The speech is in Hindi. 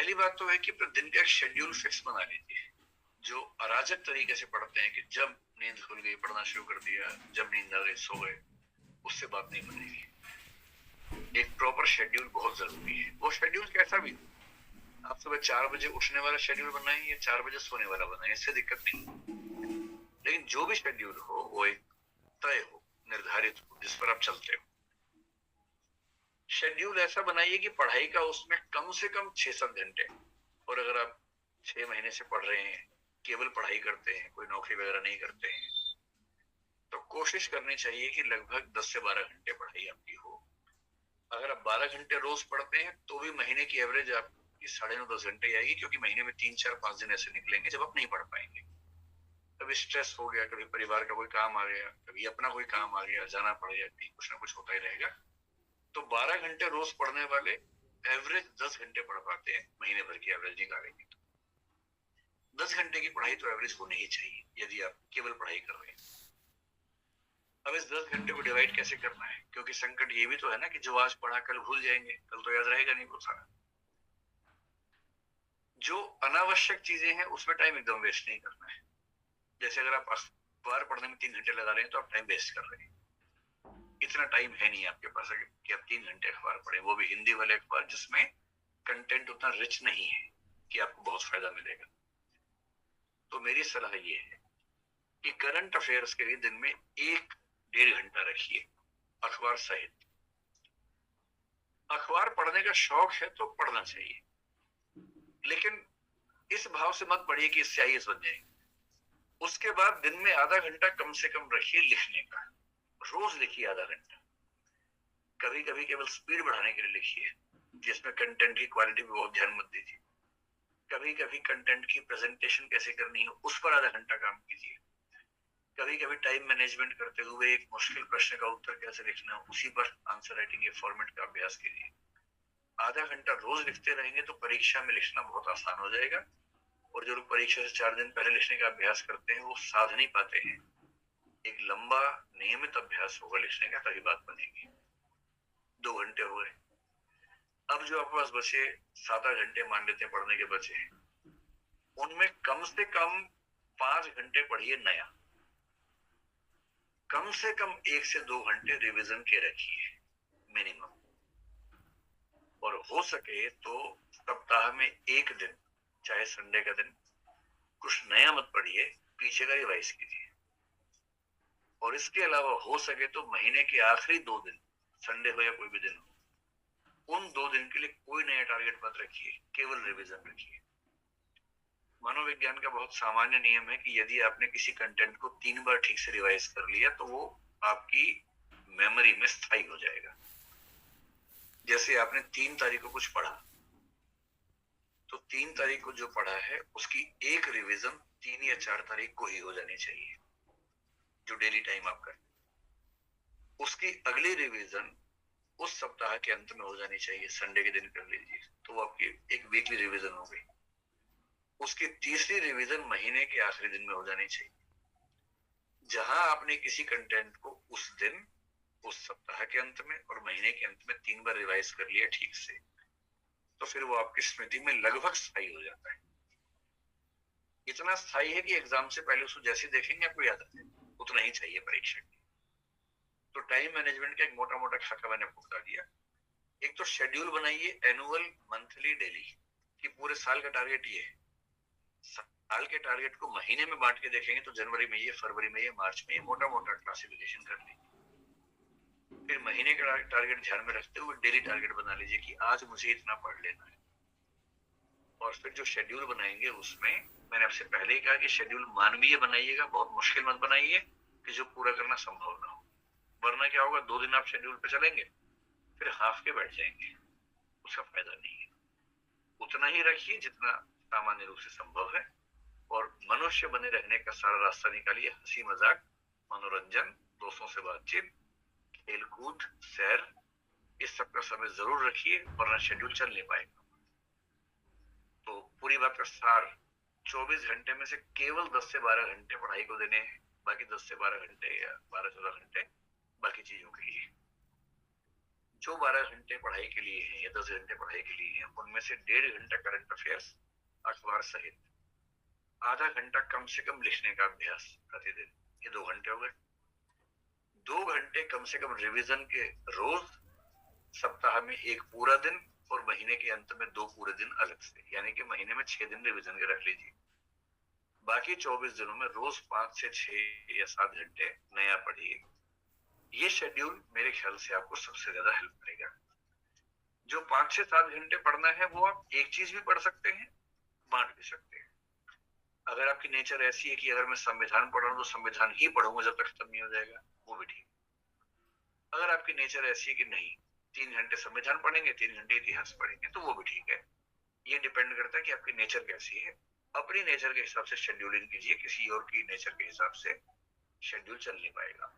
पहली बात तो है कि अपने दिन का एक शेड्यूल फिक्स बना लीजिए। जो अराजक तरीके से पढ़ते हैं कि जब नींद खुल गई पढ़ना शुरू कर दिया, जब नींद आ गई सो गए, उससे बात नहीं बनेगी। एक प्रॉपर शेड्यूल बहुत जरूरी है। वो शेड्यूल कैसा भी हो, आप सुबह 4 बजे उठने वाला शेड्यूल बनाएं या 4 बजे सोने वाला बनाएं, इससे दिक्कत नहीं। लेकिन जो भी शेड्यूल हो वो एक तय हो, निर्धारित हो, जिस पर आप चलते हो। शेड्यूल ऐसा बनाइए कि पढ़ाई का उसमें कम से कम 6-7 घंटे, और अगर आप 6 महीने से पढ़ रहे हैं, केवल पढ़ाई करते हैं, कोई नौकरी वगैरह नहीं करते हैं, तो कोशिश करनी चाहिए कि लगभग 10 से 12 घंटे पढ़ाई आपकी हो। अगर आप 12 घंटे रोज पढ़ते हैं तो भी महीने की एवरेज आपकी 9.5-10 घंटे आएगी, क्योंकि महीने में 3-4-5 दिन ऐसे निकलेंगे जब आप नहीं पढ़ पाएंगे। कभी स्ट्रेस हो गया, कभी परिवार का कोई काम आ गया, कभी अपना कोई काम आ गया, जाना पड़ गया, कहीं कुछ ना कुछ होता ही रहेगा। तो 12 घंटे रोज पढ़ने वाले एवरेज 10 घंटे पढ़ पाते हैं, महीने भर की एवरेज निकालेंगे तो 10 घंटे की पढ़ाई तो एवरेज होनी ही चाहिए यदि आप केवल पढ़ाई कर रहे हैं। अब इस 10 घंटे को डिवाइड कैसे करना है, क्योंकि संकट ये भी तो है ना कि जो आज पढ़ा कल भूल जाएंगे, कल तो याद रहेगा नहीं वो सारा। जो अनावश्यक चीजें हैं उसमें टाइम एकदम वेस्ट नहीं करना है। जैसे अगर आप अखबार पढ़ने में 3 घंटे लगा रहे हैं तो आप टाइम वेस्ट कर रहे हैं। इतना टाइम है नहीं आपके पास कि आप 3 घंटे अखबार पढ़े, वो भी हिंदी वाले अखबार जिसमें कंटेंट उतना रिच नहीं है कि आपको बहुत फायदा मिलेगा। तो मेरी सलाह ये है कि करंट अफेयर्स के लिए दिन में 1-1.5 घंटा रखिए, अखबार सहित। अखबार पढ़ने का शौक है तो पढ़ना चाहिए, लेकिन इस भाव से मत पढ़िए कि इससे आईएएस बन जाएंगे। उसके बाद दिन में आधा घंटा कम से कम रखिए लिखने का। रोज लिखिए आधा घंटा। कभी कभी केवल स्पीड बढ़ाने के लिए लिखिए, जिसमें कंटेंट की क्वालिटी पे बहुत ध्यान मत दीजिए। कभी कभी कंटेंट की प्रेजेंटेशन कैसे करनी है उस पर आधा घंटा काम कीजिए। कभी कभी टाइम मैनेजमेंट करते हुए एक मुश्किल प्रश्न का उत्तर कैसे लिखना है उसी पर आंसर राइटिंग के फॉर्मेट का अभ्यास कीजिए। आधा घंटा रोज लिखते रहेंगे तो परीक्षा में लिखना बहुत आसान हो जाएगा। और जो लोग परीक्षा से 4 दिन पहले लिखने का अभ्यास करते हैं वो साध नहीं पाते हैं। एक लंबा नियमित अभ्यास होगा लिखने का, तभी बात बनेगी। 2 घंटे हो गए। अब जो आपके पास बचे 7-8 घंटे मान लेते हैं पढ़ने के बचे हैं, उनमें कम से कम 5 घंटे पढ़िए नया। कम से कम 1 से 2 घंटे रिवीजन के रखिए मिनिमम। और हो सके तो सप्ताह में एक दिन, चाहे संडे का दिन, कुछ नया मत पढ़िए, पीछे का रिवाइज कीजिए। और इसके अलावा हो सके तो महीने के आखिरी 2 दिन, संडे हो या कोई भी दिन हो, उन 2 दिन के लिए कोई नया टारगेट मत रखिए, केवल रिवीजन रखिए। मनोविज्ञान का बहुत सामान्य नियम है कि यदि आपने किसी कंटेंट को 3 बार ठीक से रिवाइज कर लिया तो वो आपकी मेमोरी में स्थायी हो जाएगा। जैसे आपने 3 तारीख को कुछ पढ़ा, तो 3 तारीख को जो पढ़ा है उसकी एक रिवीजन 3 या 4 तारीख को ही हो जानी चाहिए, जो डेली टाइम आप करें। उसकी अगली रिवीजन उस सप्ताह के अंत में हो जानी चाहिए, संडे के दिन कर लीजिए, तो वो आपकी एक वीकली रिवीजन हो गई। उसकी तीसरी रिवीजन महीने के आखिरी दिन में हो जानी चाहिए। जहां आपने किसी कंटेंट को उस दिन, उस सप्ताह के अंत में और महीने के अंत में 3 बार रिवाइज कर लिया ठीक से, तो फिर वो आपकी स्मृति में लगभग स्थायी हो जाता है। इतना स्थायी है कि एग्जाम से पहले उसको जैसे देखेंगे आपको याद आता है। उतना ही चाहिए परीक्षा की। तो टाइम मैनेजमेंट का एक मोटा मोटा खाका मैंने आपको बता दिया। एक तो शेड्यूल बनाइए, एनुअल, मंथली, डेली, कि पूरे साल का टारगेट ये है। साल के टारगेट को महीने में बांट के देखेंगे तो जनवरी में ये, फरवरी में ये, मार्च में ये, मोटा मोटा क्लासिफिकेशन कर लीजिए। फिर महीने का टारगेट ध्यान में रखते हुए डेली टारगेट बना लीजिए कि आज मुझे इतना पढ़ लेना है। और फिर जो शेड्यूल बनाएंगे उसमें मैंने आपसे पहले ही कहा कि शेड्यूल मानवीय बनाइएगा, बहुत मुश्किल मत बनाइए कि जो पूरा करना संभव ना हो। वरना क्या होगा, 2 दिन आप शेड्यूल पे चलेंगे फिर हाफ के बैठ जाएंगे, उसका फायदा नहीं है। उतना ही रखिए जितना सामान्य रूप से संभव है। और मनुष्य बने रहने का सारा रास्ता निकालिए, हंसी मजाक, मनोरंजन, दोस्तों से बातचीत, खेल कूद, सैर, इस सब का समय जरूर रखिए, वरना शेड्यूल चल नहीं पाएगा। तो पूरी बात का सार, 24 घंटे में से केवल 10 से 12 घंटे पढ़ाई को देने हैं, बाकी 10 से 12 घंटे या 12-14 घंटे बाकी चीजों के लिए। जो 12 घंटे पढ़ाई के लिए हैं या 10 घंटे पढ़ाई के लिए हैं, उनमें से 1.5 घंटा करंट अफेयर्स अखबार सहित, आधा घंटा कम से कम लिखने का अभ्यास प्रतिदिन, ये 2 घंटे हो गए। 2 घंटे कम से कम रिवीजन के रोज, सप्ताह में एक पूरा दिन और महीने के अंत में 2 पूरे दिन अलग से, यानी कि महीने में 6 दिन रिवीजन के रख लीजिए। बाकी 24 दिनों में रोज 5 से 6 या 7 घंटे नया पढ़िए। ये शेड्यूल मेरे ख्याल से आपको सबसे ज्यादा हेल्प करेगा। जो 5 से 7 घंटे पढ़ना है वो आप एक चीज भी पढ़ सकते हैं, बांट भी सकते हैं। अगर आपकी नेचर ऐसी है कि अगर मैं संविधान पढ़ रहा हूँ तो संविधान ही पढ़ूंगा जब तक खत्म नहीं हो जाएगा, वो भी ठीक। अगर आपकी नेचर ऐसी है कि नहीं, 3 घंटे संविधान पढ़ेंगे, 3 घंटे इतिहास पढ़ेंगे, तो वो भी ठीक है। ये डिपेंड करता है कि आपकी नेचर कैसी है। अपनी नेचर के हिसाब से शेड्यूलिंग कीजिए, किसी और की नेचर के हिसाब से शेड्यूल चल नहीं पाएगा।